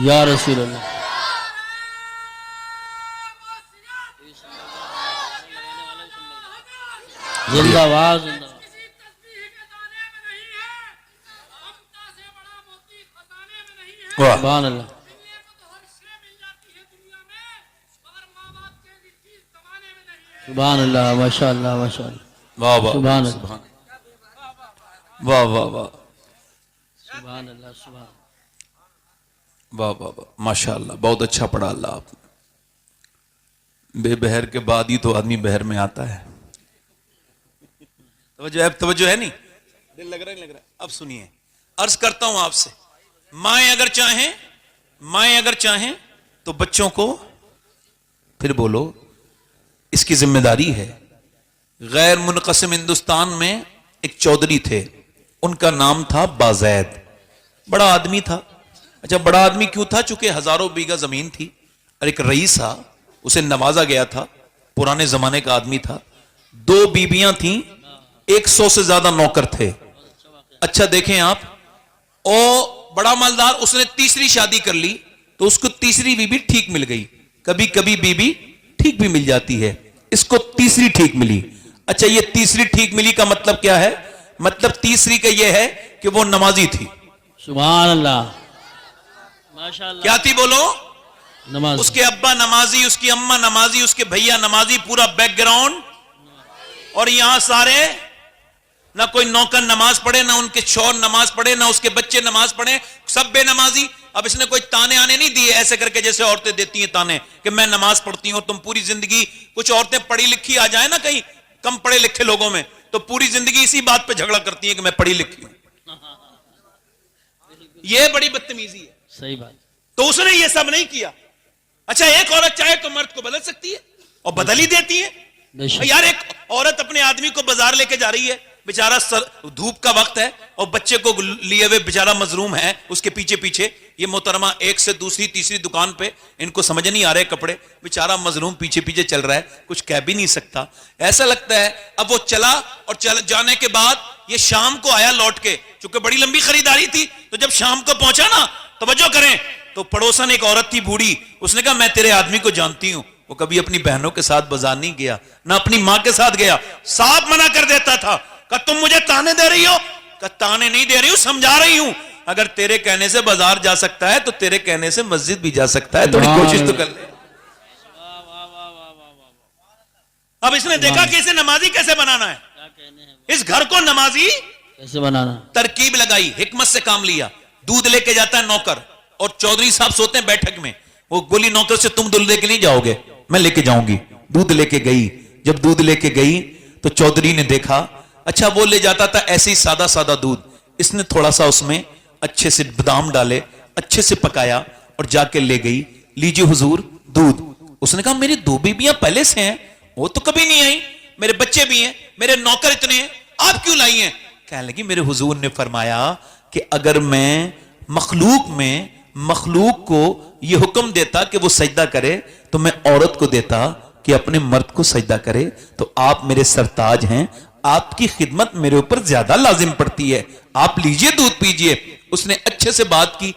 یا رسول اللہ۔ زندہ باد، زندہ باد۔ سبحان اللہ، سبحان اللہ، ماشاء اللہ، ماشاء اللہ، واہ واہ سبحان اللہ، سبحان واہ واہ واہ سبحان اللہ، سبحان واہ واہ واہ، ماشاء اللہ، بہت اچھا پڑھا اللہ آپ نے۔ بے بہر کے بعد ہی تو آدمی بہر میں آتا ہے۔ توجہ ہے نہیں؟ دل لگ رہا ہے، لگ رہا ہے؟ اب سنیے، عرض کرتا ہوں آپ سے، مائیں اگر چاہیں تو بچوں کو، پھر بولو، اس کی ذمہ داری ہے۔ غیر منقسم ہندوستان میں ایک چودھری تھے، ان کا نام تھا بازید، بڑا آدمی تھا۔ اچھا بڑا آدمی کیوں تھا؟ چونکہ ہزاروں بیگھہ زمین تھی اور ایک رئیس تھا، اسے نوازا گیا تھا، پرانے زمانے کا آدمی تھا، 2 بیویاں تھیں، 100 سے زیادہ نوکر تھے۔ اچھا دیکھیں آپ، بڑا مالدار، اس نے تیسری شادی کر لی تو اس کو تیسری بیوی ٹھیک مل گئی، کبھی کبھی بیوی ٹھیک بھی مل جاتی ہے، اس کو تیسری ٹھیک ملی۔ اچھا یہ تیسری ٹھیک ملی کا مطلب کیا ہے؟ مطلب تیسری کا یہ ہے کہ وہ نمازی تھی۔ سبحان اللہ، ماشاء اللہ، کیا تھی بولو؟ نماز۔ اس کے ابا نمازی، اس کی اماں نمازی، اس کے بھیا نمازی، پورا بیک گراؤنڈ۔ اور یہاں سارے، نہ کوئی نوکر نماز پڑھے، نہ ان کے شوہر نماز پڑھے، نہ اس کے بچے نماز پڑھے، سب بے نمازی۔ اب اس نے کوئی تانے آنے نہیں دیے ایسے کر کے جیسے عورتیں دیتی ہیں تانے کہ میں نماز پڑھتی ہوں، تم پوری زندگی، کچھ عورتیں پڑھی لکھی آ جائیں نا کہیں کم پڑھے لکھے لوگوں میں تو پوری زندگی اسی بات پہ جھگڑا کرتی ہیں کہ میں پڑھی لکھی ہوں۔ یہ بڑی بدتمیزی ہے۔ صحیح بات۔ تو اس نے یہ سب نہیں کیا۔ اچھا ایک عورت چاہے تو مرد کو بدل سکتی ہے اور بدل ہی دیتی ہے۔ بے شک۔ یار ایک عورت اپنے آدمی کو بازار لے کے جا رہی ہے، بیچارہ دھوپ کا وقت ہے اور بچے کو لیے ہوئے بیچارہ مظلوم ہے اس کے پیچھے پیچھے، یہ محترمہ ایک سے دوسری تیسری دکان پہ، ان کو سمجھ نہیں آ رہے کپڑے، بیچارہ مظلوم پیچھے پیچھے چل رہا ہے، کچھ کہہ بھی نہیں سکتا، ایسا لگتا ہے۔ اب وہ چلا اور جانے کے بعد یہ شام کو آیا لوٹ کے، چونکہ بڑی لمبی خریداری تھی، تو جب شام کو پہنچا نا، توجہ کریں، تو پڑوسن ایک عورت تھی بوڑھی، اس نے کہا میں تیرے آدمی کو جانتی ہوں، وہ کبھی اپنی بہنوں کے ساتھ بازار نہیں گیا، نہ اپنی ماں کے ساتھ گیا، صاف منع کر دیتا تھا کہ تم مجھے تانے دے رہی ہو، کہ تانے نہیں دے رہی ہوں، سمجھا رہی ہوں، اگر تیرے کہنے سے بازار جا سکتا ہے تو تیرے کہنے سے مسجد بھی جا سکتا ہے، تھوڑی کوشش تو کر لے۔ اب اس نے دیکھا کہ اسے نمازی کیسے بنانا ہے، اس گھر کو نمازی کیسے بنانا؟ ترکیب لگائی، حکمت سے کام لیا۔ دودھ لے کے جاتا ہے نوکر، اور چودھری صاحب سوتے ہیں بیٹھک میں، وہ گولی نوکر سے تم دودھ لے کے نہیں جاؤ گے، میں لے کے جاؤں گی۔ دودھ لے کے گئی، جب دودھ لے کے گئی تو چودھری نے دیکھا، اچھا وہ لے جاتا تھا ایسے ہی سادہ سادہ دودھ، اس نے تھوڑا سا اس میں اچھے سے بادام ڈالے، اچھے سے پکایا اور جا کے لے گئی، لیجیے حضور دودھ۔ اس نے کہا میری 2 بیویاں پہلے سے ہیں، وہ تو کبھی نہیں آئی، میرے بچے بھی ہیں، میرے نوکر اتنے ہیں، آپ کیوں لائی ہیں؟ کہنے لگی میرے حضور نے فرمایا کہ اگر میں مخلوق کو یہ حکم دیتا کہ وہ سجدہ کرے تو میں عورت کو دیتا کہ اپنے مرد کو سجدہ کرے، تو آپ میرے سرتاج ہیں، آپ کی خدمت میرے اوپر زیادہ لازم پڑتی ہے، آپ لیجئے دودھ پیجئے۔ اس نے اچھے سے بات کی،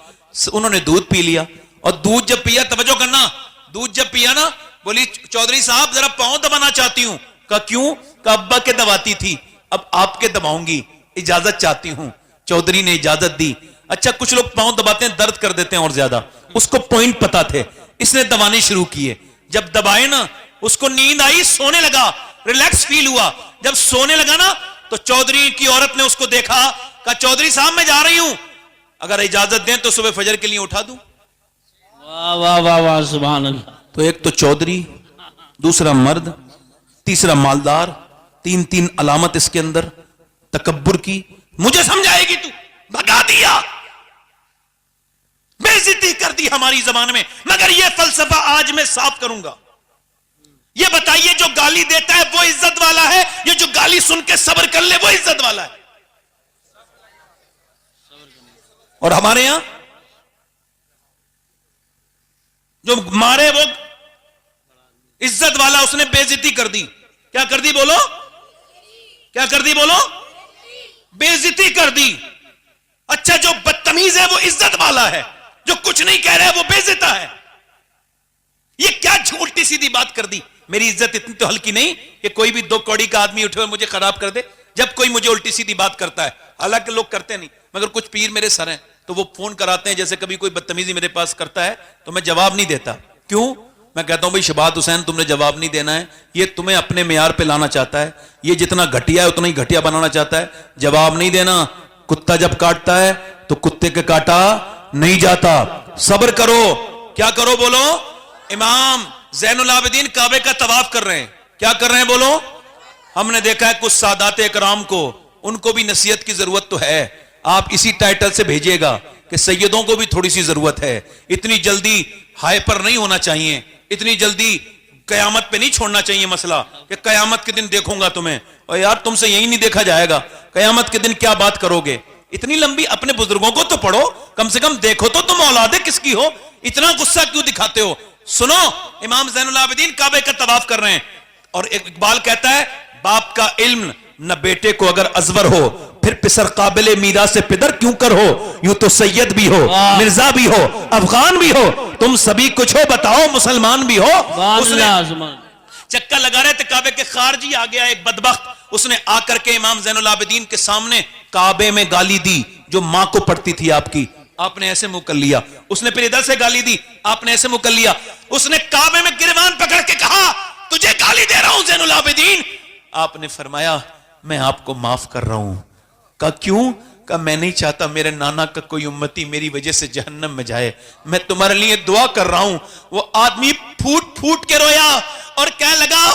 انہوں نے دودھ پی لیا، اور دودھ جب پیا، توجہ کرنا، دودھ جب پیا نا، بولی چودھری صاحب ذرا پاؤں دبانا چاہتی ہوں۔ کہا کیوں؟ کہا ابا کے دباتی تھی، اب آپ کے دباؤں گی، اجازت چاہتی ہوں۔ چودھری نے اجازت دی۔ اچھا کچھ لوگ پاؤں دباتے ہیں درد کر دیتے ہیں اور زیادہ، اس کو پوائنٹ پتا تھے، اس نے دبانے شروع کیے، جب دبائے نا اس کو نیند آئی، سونے لگا، ریلیکس فیل ہوا، جب سونے لگا نا تو چودھری کی عورت نے اس کو دیکھا، کہا چودھری صاحب میں جا رہی ہوں، اگر اجازت دیں تو صبح فجر کے لیے اٹھا دوں۔ واہ واہ واہ واہ، سبحان اللہ، تو ایک تو چودھری، دوسرا مرد، تیسرا مالدار، تین تین علامت اس کے اندر تکبر کی. مجھے سمجھائے گی تو بھگا دیا، بے عزتی کر دی ہماری زبان میں. مگر یہ فلسفہ آج میں صاف کروں گا. یہ بتائیے جو گالی دیتا ہے وہ عزت والا ہے یا جو گالی سن کے صبر کر لے وہ عزت والا ہے؟ اور ہمارے یہاں جو مارے وہ عزت والا، اس نے بے عزتی کر دی. کیا کر دی بولو؟ کیا کر دی بولو؟ بے عزتی کر دی. اچھا جو بدتمیز ہے وہ عزت والا ہے، جو کچھ نہیں کہہ رہا ہے وہ بے عزتا ہے. یہ کیا الٹی سیدھی بات کر دی. میری عزت اتنی تو ہلکی نہیں کہ کوئی بھی 2 کوڑی کا آدمی اٹھے اور مجھے خراب کر دے جب کوئی مجھے الٹی سیدھی بات کرتا ہے. حالانکہ لوگ کرتے نہیں، مگر کچھ پیر میرے سر ہیں تو وہ فون کراتے ہیں. جیسے کبھی کوئی بدتمیزی میرے پاس کرتا ہے تو میں جواب نہیں دیتا. کیوں؟ میں کہتا ہوں بھائی شبات حسین تم نے جواب نہیں دینا ہے، یہ تمہیں اپنے معیار پہ لانا چاہتا ہے، یہ جتنا گھٹیا ہے اتنا ہی گھٹیا بنانا چاہتا ہے. جواب نہیں دینا. کتا جب کاٹتا ہے تو کتے کے کاٹا نہیں جاتا. صبر کرو. کیا کرو بولو؟ امام زین العابدین کعبے کا طواف کر رہے ہیں. کیا کر رہے ہیں بولو؟ ہم نے دیکھا ہے کچھ سادات اکرام کو، ان کو بھی نصیحت کی ضرورت تو ہے. آپ اسی ٹائٹل سے بھیجیے گا کہ سیدوں کو بھی تھوڑی سی ضرورت ہے. اتنی جلدی ہائے پر نہیں ہونا چاہیے، اتنی جلدی قیامت پہ نہیں چھوڑنا چاہیے مسئلہ کہ قیامت کے دن دیکھوں گا تمہیں. اور یار تم سے یہی نہیں دیکھا جائے گا، قیامت کے دن کیا بات کرو گے؟ اتنی لمبی اپنے بزرگوں کو تو پڑھو، کم سے کم دیکھو تو تم اولاد کس کی ہو، اتنا غصہ کیوں دکھاتے ہو؟ سنو، امام زین العابدین کعبے کا طواف کر رہے ہیں اور اقبال کہتا ہے باپ کا علم نہ بیٹے کو اگر ازور ہو، پھر پسر قابل میراث پدر کیوں کر ہو. یوں تو سید بھی ہو، مرزا بھی ہو، افغان بھی ہو، تم سبھی کچھ ہو، بتاؤ مسلمان بھی ہو. اس نے چکا لگا رہے تھے کعبے کے خارجی آ گیا ایک بدبخت، اس نے آ کر کے امام زین العابدین کے سامنے کعبے میں گالی دی جو ماں کو پڑتی تھی آپ کی. آپ نے ایسے منہ کر لیا. اس نے پھر ادھر سے گالی دی، آپ نے ایسے منہ کر لیا. اس نے کعبے میں گریبان پکڑ کے کہا تجھے گالی دے رہا ہوں زین العابدین. آپ نے فرمایا میں آپ کو معاف کر رہا ہوں. کہا کیوں؟ کہا میں نہیں چاہتا میرے نانا کا کوئی امتی میری وجہ سے جہنم میں جائے، میں تمہارے لیے دعا کر رہا ہوں. وہ آدمی پھوٹ پھوٹ کے رویا اور کہنے لگا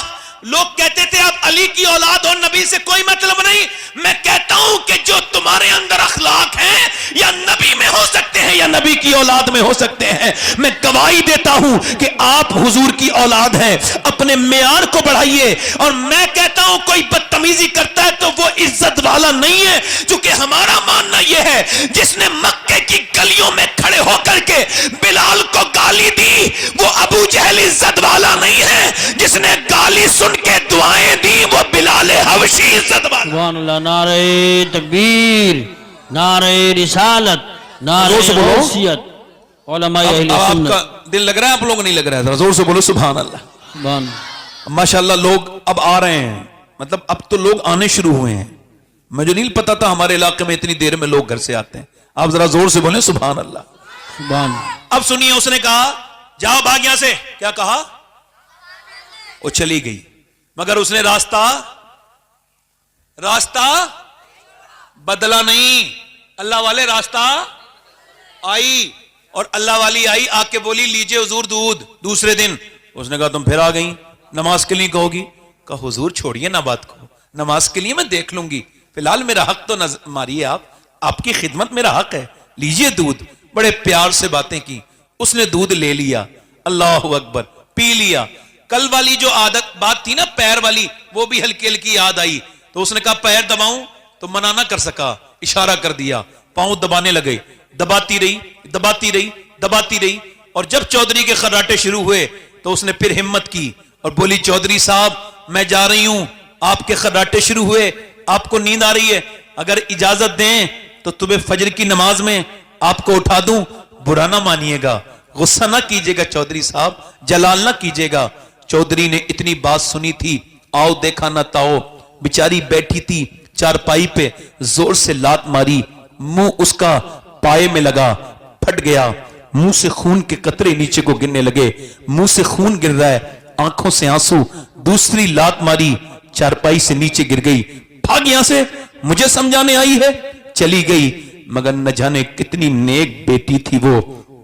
لوگ کہتے تھے آپ علی کی اولاد ہو، نبی سے کوئی مطلب نہیں. میں کہتا ہوں کہ جو تمہارے اندر اخلاق ہیں یا نبی میں ہو سکتے ہیں یا نبی کی اولاد میں ہو سکتے ہیں. میں گواہی دیتا ہوں کہ آپ حضور کی اولاد ہیں. اپنے معیار کو بڑھائیے. اور میں کہتا ہوں کوئی بدتمیزی کرتا ہے تو وہ عزت والا نہیں ہے. چونکہ ہمارا ماننا یہ ہے جس نے مکے کی گلیوں میں کھڑے ہو کر کے بلال کو گالی دی وہ ابو جہل عزت والا نہیں ہے. جس نے گالی سن کے دعائیں دی وہ بلال حبشی عزت والا. سبحان اللہ. نعرہ تکبیر، نعرہ رسالت، نعرہ غوثیت. علماء اہل آپ سنت. کا دل لگ رہا ہے؟ آپ لوگ نہیں لگ رہا ہے؟ زور سے بولو سبحان اللہ. سبحان ماشاءاللہ لوگ اب آ رہے ہیں، مطلب اب تو لوگ آنے شروع ہوئے ہیں. مجھے نہیں پتا تھا ہمارے علاقے میں اتنی دیر میں لوگ گھر سے آتے ہیں. آپ ذرا زور سے بولیں سبحان اللہ. سبحان. اب سنیے، اس نے کہا جاؤ بھاگ یہاں سے. کیا کہا؟ وہ چلی گئی. مگر اس نے راستہ بدلا نہیں. اللہ والے راستہ آئی اور اللہ والی آئی آ کے بولی لیجئے حضور دودھ. دوسرے دن اس نے کہا تم پھر آ گئی، نماز کے لیے کہو گی؟ کہا حضور چھوڑیے نا بات کو، نماز کے لیے میں دیکھ لوں گی، فی الحال میرا حق تو ماریے، آپ کی خدمت میرا حق ہے، لیجئے دودھ. بڑے پیار سے باتیں کی. اس نے دودھ لے لیا، اللہ اکبر، پی لیا. کل والی جو عادت بات تھی نا پیر والی، وہ بھی ہلکی ہلکی یاد آئی. تو اس نے کہا پیر دباؤں تو منع نہ کر سکا، اشارہ کر دیا. پاؤں دبانے لگے، دباتی رہی. اور جب چودھری کے خراٹے شروع ہوئے تو اس نے پھر ہمت کی اور بولی چودھری صاحب میں جا رہی ہوں، آپ کے خراٹے شروع ہوئے، آپ کو نیند آ رہی ہے، اگر اجازت دیں تو تمہیں فجر کی نماز میں آپ کو اٹھا دوں. برا نہ مانیے گا، غصہ نہ کیجیے گا چودھری صاحب، جلال نہ کیجیے گا. چودھری نے اتنی بات سنی تھی، آؤ دیکھا نہ تاؤ، بیچاری بیٹھی تھی چارپائی پہ، زور سے لات ماری، منہ اس کا پائے میں لگا، پھٹ گیا. منہ سے خون کے قطرے نیچے کو گرنے لگے، منہ سے خون گر رہا ہے، آنکھوں سے آنسو. دوسری لات ماری، چارپائی سے نیچے گر گئی. بھاگ یہاں سے، مجھے سمجھانے آئی ہے. چلی گئی. مگر نہ جانے کتنی نیک بیٹی تھی وہ،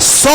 100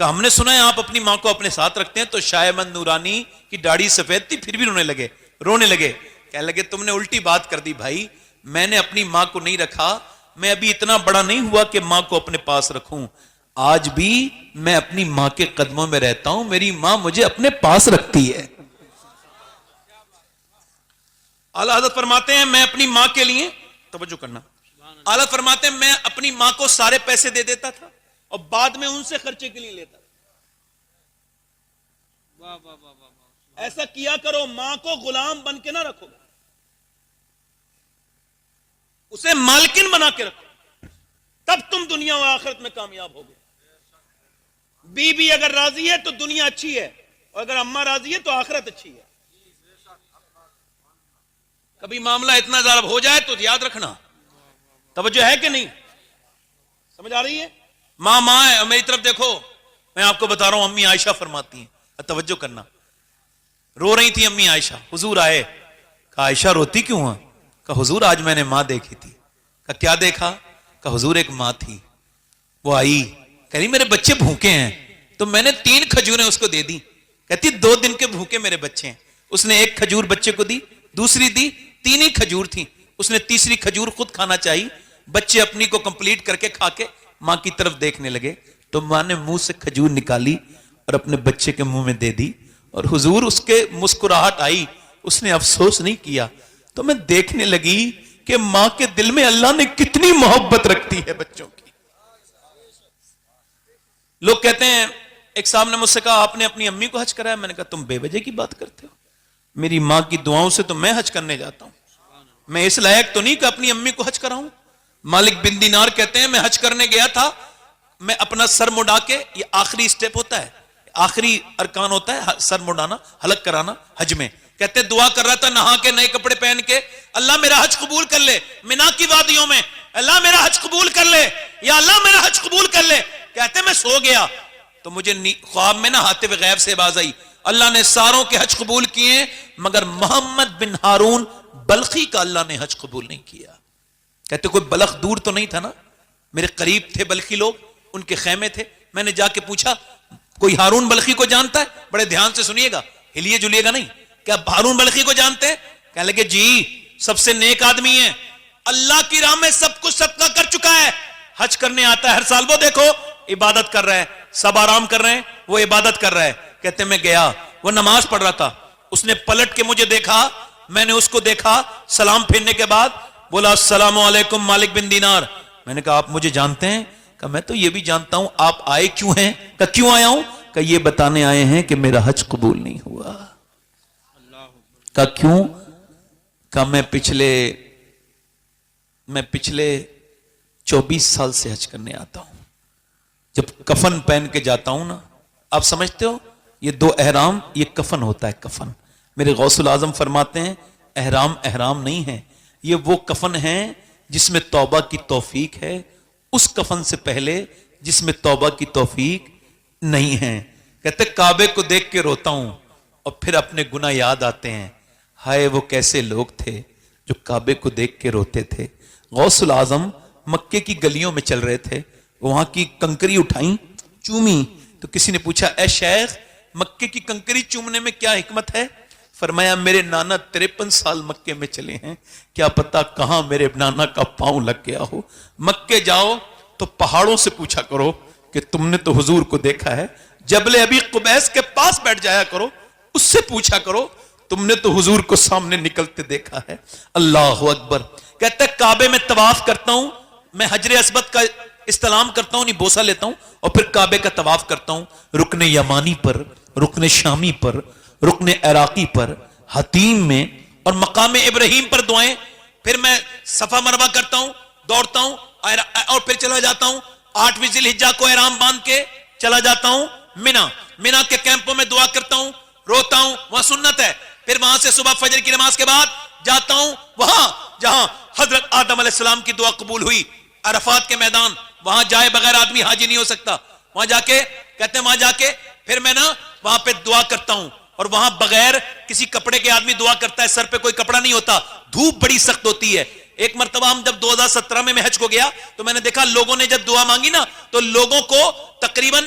کہ ہم نے سنا ہے آپ اپنی ماں کو اپنے ساتھ رکھتے ہیں. تو شاہ من نورانی کی داڑھی سفید تھی پھر بھی رونے لگے. کہنے لگے تم نے الٹی بات کر دی بھائی, میں نے اپنی ماں کو نہیں رکھا, میں ابھی اتنا بڑا نہیں ہوا کہ ماں کو اپنے پاس رکھوں. آج بھی میں اپنی ماں کے قدموں میں رہتا ہوں, میری ماں مجھے اپنے پاس رکھتی ہے. اعلیٰ حضرت فرماتے ہیں میں اپنی ماں کے لیے, توجہ کرنا, اعلیٰ فرماتے ہیں میں اپنی ماں کو سارے پیسے دے دیتا تھا اور بعد میں ان سے خرچے کے لیے لیتا تھا. ایسا کیا کرو, ماں کو غلام بن کے نہ رکھو, اسے مالکن بنا کے رکھو, تب تم دنیا و آخرت میں کامیاب ہوگے. بی اگر راضی ہے تو دنیا اچھی ہے, اور اگر اماں راضی ہے تو آخرت اچھی ہے. کبھی معاملہ اتنا زیادہ ہو جائے تو یاد رکھنا, توجہ ہے کہ نہیں, سمجھ آ رہی ہے؟ ماں ہے. میری طرف دیکھو, میں آپ کو بتا رہا ہوں, امی عائشہ فرماتی ہیں, توجہ کرنا, رو رہی تھی امی عائشہ, حضور آئے, کہا عائشہ روتی کیوں ہیں؟ کہا حضور آج میں نے ماں دیکھی تھی. کہا کیا دیکھا؟ کہا حضور ایک ماں تھی, وہ آئی, کہہ رہی میرے بچے بھوکے ہیں, تو میں نے 3 کھجوریں اس کو دے دی. کہتی 2 دن کے بھوکے میرے بچے ہیں. اس نے 1 کھجور بچے کو دی, دوسری دی, 3 ہی کھجور تھی, اس نے تیسری کھجور خود کھانا چاہی. بچے اپنی کو کمپلیٹ کر کے کھا کے ماں کی طرف دیکھنے لگے, تو ماں نے منہ سے کھجور نکالی اور اپنے بچے کے منہ میں دے دی. اور حضور اس کے مسکراہٹ آئی, اس نے افسوس نہیں کیا. تو میں دیکھنے لگی کہ ماں کے دل میں اللہ نے کتنی محبت رکھتی ہے بچوں کی. لوگ کہتے ہیں, ایک صاحب نے مجھ سے کہا آپ نے اپنی امی کو حج کرایا. میں نے کہا تم بے وجہ کی بات کرتے ہو, میری ماں کی دعاؤں سے تو میں حج کرنے جاتا ہوں, میں اس لائق تو نہیں کہ اپنی امی کو حج کراؤں. مالک بن دینار کہتے ہیں میں حج کرنے گیا تھا, میں اپنا سر مڈا کے, یہ آخری سٹیپ ہوتا ہے, آخری ارکان ہوتا ہے سر مڈانا, حلق کرانا حج میں, کہتے دعا کر رہا تھا نہا کے نئے کپڑے پہن کے, اللہ میرا حج قبول کر لے. منا کی وادیوں میں, اللہ میرا حج قبول کر لے, یا اللہ میرا حج قبول کر لے. کہتے میں سو گیا تو مجھے خواب میں نہ ہاتف غیب سے باز آئی, اللہ نے ساروں کے حج قبول کیے مگر محمد بن ہارون بلخی کا اللہ نے حج قبول نہیں کیا. کہتے کوئی بلخ دور تو نہیں تھا نا, میرے قریب تھے بلخی لوگ, ان کے خیمے تھے. میں نے جا کے پوچھا کوئی ہارون بلخی کو جانتا ہے؟ بڑے دھیان سے سنیے گا, ہلیے جلیے گا نہیں. کیا ہارون بلخی کو جانتے ہیں؟ کہنے لگے جی سب سے نیک آدمی ہے, اللہ کی راہ میں سب کچھ صدقہ کر چکا ہے, حج کرنے آتا ہے ہر سال. وہ دیکھو عبادت کر رہا ہے, سب آرام کر رہے ہیں, وہ عبادت کر رہا ہے. کہتے میں گیا, وہ نماز پڑھ رہا تھا, اس نے پلٹ کے مجھے دیکھا, میں نے اس کو دیکھا, سلام پھیرنے کے بعد بولا السلام علیکم مالک بن دینار. میں نے کہا آپ مجھے جانتے ہیں؟ کہا میں تو یہ بھی جانتا ہوں, آپ آئے کیوں ہیں؟ کہا کیوں آیا ہوں؟ کہا یہ بتانے آئے ہیں کہ میرا حج قبول نہیں ہوا. کہا کیوں؟ کہا میں پچھلے 24 سال سے حج کرنے آتا ہوں, جب کفن پہن کے جاتا ہوں نا, آپ سمجھتے ہو یہ 2 احرام, یہ کفن ہوتا ہے, کفن. میرے غوث العظم فرماتے ہیں احرام نہیں ہے, یہ وہ کفن ہے جس میں توبہ کی توفیق ہے, اس کفن سے پہلے جس میں توبہ کی توفیق نہیں ہے. کہتے کعبے کو دیکھ کے روتا ہوں اور پھر اپنے گناہ یاد آتے ہیں, ہائے وہ کیسے لوگ تھے جو کعبے کو دیکھ کے روتے تھے. غوث العظم مکے کی گلیوں میں چل رہے تھے, وہاں کی کنکری اٹھائیں, چومی, تو کسی نے پوچھا اے شیخ مکے کی کنکری چومنے میں کیا حکمت ہے؟ فرمایا میرے نانا 53 سال مکے میں چلے ہیں, کیا پتا کہاں میرے نانا کا پاؤں لگ گیا ہو. مکے جاؤ تو پہاڑوں سے پوچھا کرو کہ تم نے تو حضور کو دیکھا ہے, جبل ابی قبیس کے پاس بیٹھ جایا کرو, اس سے پوچھا کرو تم نے تو حضور کو سامنے نکلتے دیکھا ہے. اللہ اکبر. کہتے کعبے میں طواف کرتا ہوں, میں حجر اسود کا استلام کرتا ہوں, نہیں بوسہ لیتا ہوں, اور پھر کعبے کا طواف کرتا ہوں, رکن یمانی پر, رکن شامی پر, رکن عراقی پر, حتیم میں, اور مقام ابراہیم پر دعائیں. پھر میں صفا مروہ کرتا ہوں, دوڑتا ہوں, اور پھر چلا جاتا ہوں 8ویں ذی الحجہ کو احرام باندھ کے چلا جاتا ہوں مینا کے کیمپوں میں دعا کرتا ہوں, روتا ہوں, وہاں سنت ہے. پھر وہاں سے صبح فجر کی نماز کے بعد جاتا ہوں وہاں جہاں حضرت آدم علیہ السلام کی دعا قبول ہوئی, عرفات کے میدان, وہاں جائے بغیر آدمی حاجی نہیں ہو سکتا. وہاں جا کے کہتے ہیں, وہاں جا کے پھر میں نا وہاں پہ دعا کرتا ہوں, اور وہاں بغیر کسی کپڑے کے آدمی دعا کرتا ہے, سر پہ کوئی کپڑا نہیں ہوتا, دھوپ بڑی سخت ہوتی ہے. ایک مرتبہ ہم جب 2017 میں حج کو گیا تو میں نے دیکھا لوگوں نے جب دعا مانگی نا تو لوگوں کو تقریباً